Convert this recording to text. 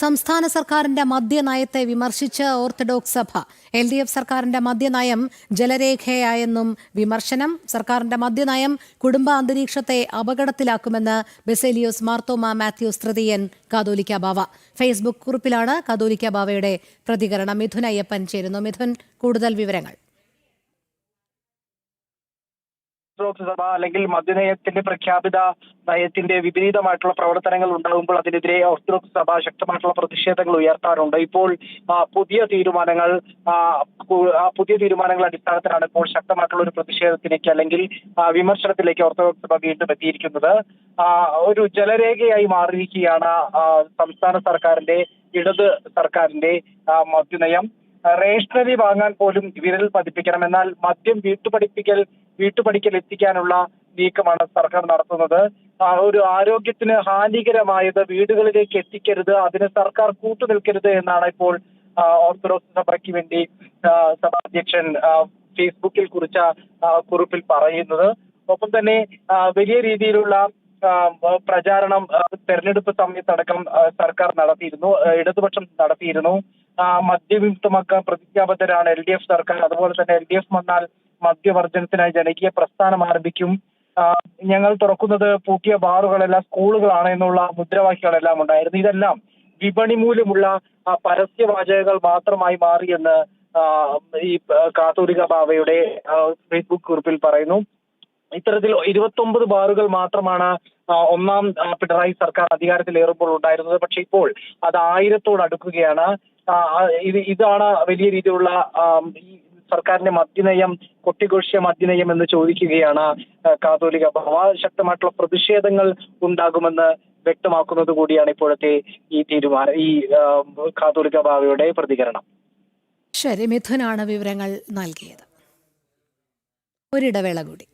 സംസ്ഥാന സർക്കാരിന്റെ മദ്യനയത്തെ വിമർശിച്ച് ഓർത്തഡോക്സ് സഭ. LDF സർക്കാരിന്റെ മദ്യനയം ജലരേഖയായെന്നും വിമർശനം. സർക്കാരിന്റെ മദ്യനയം കുടുംബ അന്തരീക്ഷത്തെ അപകടത്തിലാക്കുമെന്ന് ബെസേലിയോസ് മാർത്തോമ മാത്യൂസ് തൃതീയൻ കാതോലിക്ക ബാവ. ഫേസ്ബുക്ക് കുറിപ്പിലാണ് കാതോലിക്ക ബാവയുടെ പ്രതികരണം. മിഥുൻ അയ്യപ്പൻ ചേരുന്നു. മിഥുൻ, കൂടുതൽ വിവരങ്ങൾ. ഓർത്തഡോക്സ് സഭ അല്ലെങ്കിൽ മദ്യനയത്തിന്റെ പ്രഖ്യാപിത നയത്തിന്റെ വിപരീതമായിട്ടുള്ള പ്രവർത്തനങ്ങൾ ഉണ്ടാകുമ്പോൾ അതിനെതിരെ ഓർത്തഡോക്സ് സഭ ശക്തമായിട്ടുള്ള പ്രതിഷേധങ്ങൾ ഉയർത്താറുണ്ട്. ഇപ്പോൾ പുതിയ തീരുമാനങ്ങളുടെ അടിസ്ഥാനത്തിലാണ് ഇപ്പോൾ ശക്തമായിട്ടുള്ള ഒരു പ്രതിഷേധത്തിലേക്ക് അല്ലെങ്കിൽ വിമർശനത്തിലേക്ക് ഓർത്തഡോക്സ് സഭ വീണ്ടും എത്തിയിരിക്കുന്നത്. ഒരു ജലരേഖയായി മാറിയിരിക്കുകയാണ് സംസ്ഥാന സർക്കാരിന്റെ ഇടത് സർക്കാരിന്റെ മദ്യനയം. റേഷനറി വാങ്ങാൻ പോലും വിരൽ പതിപ്പിക്കണം, എന്നാൽ മദ്യം വീട്ടുപടിക്കൽ എത്തിക്കാനുള്ള നീക്കമാണ് സർക്കാർ നടത്തുന്നത്. ഒരു ആരോഗ്യത്തിന് ഹാനികരമായത് വീടുകളിലേക്ക് എത്തിക്കരുത്, അതിന് സർക്കാർ കൂട്ടുനിൽക്കരുത് എന്നാണ് ഇപ്പോൾ ഓർത്തഡോക്സ് സഭയ്ക്ക് വേണ്ടി സഭാധ്യക്ഷൻ ഫേസ്ബുക്കിൽ കുറിച്ച കുറിപ്പിൽ പറയുന്നത്. ഒപ്പം തന്നെ വലിയ രീതിയിലുള്ള പ്രചാരണം തെരഞ്ഞെടുപ്പ് സമയത്തടക്കം സർക്കാർ നടത്തിയിരുന്നു, ഇടതുപക്ഷം നടത്തിയിരുന്നു. മദ്യവിമുക്തമാക്കാൻ പ്രതിജ്ഞാബദ്ധരാണ് LDF സർക്കാർ. അതുപോലെ തന്നെ LDF വന്നാൽ മദ്യവർജനത്തിനായി ജനകീയ പ്രസ്ഥാനം ആരംഭിക്കും, ഞങ്ങൾ തുറക്കുന്നത് പൂട്ടിയ ബാറുകളല്ല സ്കൂളുകളാണ് എന്നുള്ള മുദ്രാവാക്യങ്ങളെല്ലാം ഉണ്ടായിരുന്നു. ഇതെല്ലാം വിപണി മൂല്യമുള്ള പരസ്യവാചകങ്ങൾ മാത്രമായി മാറിയെന്ന് ഈ കാതോലിക്ക ബാവയുടെ ഫേസ്ബുക്ക് കുറിപ്പിൽ പറയുന്നു. ഇത്തരത്തിൽ 29 ബാറുകൾ മാത്രമാണ് ഒന്നാം പിണറായി സർക്കാർ അധികാരത്തിലേറുമ്പോൾ ഉണ്ടായിരുന്നത്. പക്ഷെ ഇപ്പോൾ അത് 1000-ഓട് അടുക്കുകയാണ്. ഇതാണ് വലിയ രീതിയിലുള്ള സർക്കാരിന്റെ മദ്യനയം, കൊട്ടിഘോഷിയ മദ്യനയം എന്ന് ചോദിക്കുകയാണ് കാതോലിക്ക ബാവ. ശക്തമായിട്ടുള്ള പ്രതിഷേധങ്ങൾ ഉണ്ടാകുമെന്ന് വ്യക്തമാക്കുന്നത് കൂടിയാണ് ഇപ്പോഴത്തെ ഈ കാതോലിക്ക ബാവയുടെ പ്രതികരണം. ശരി, മിഥുനാണ് വിവരങ്ങൾ നൽകിയത്. ഒരിടവേള കൂടി.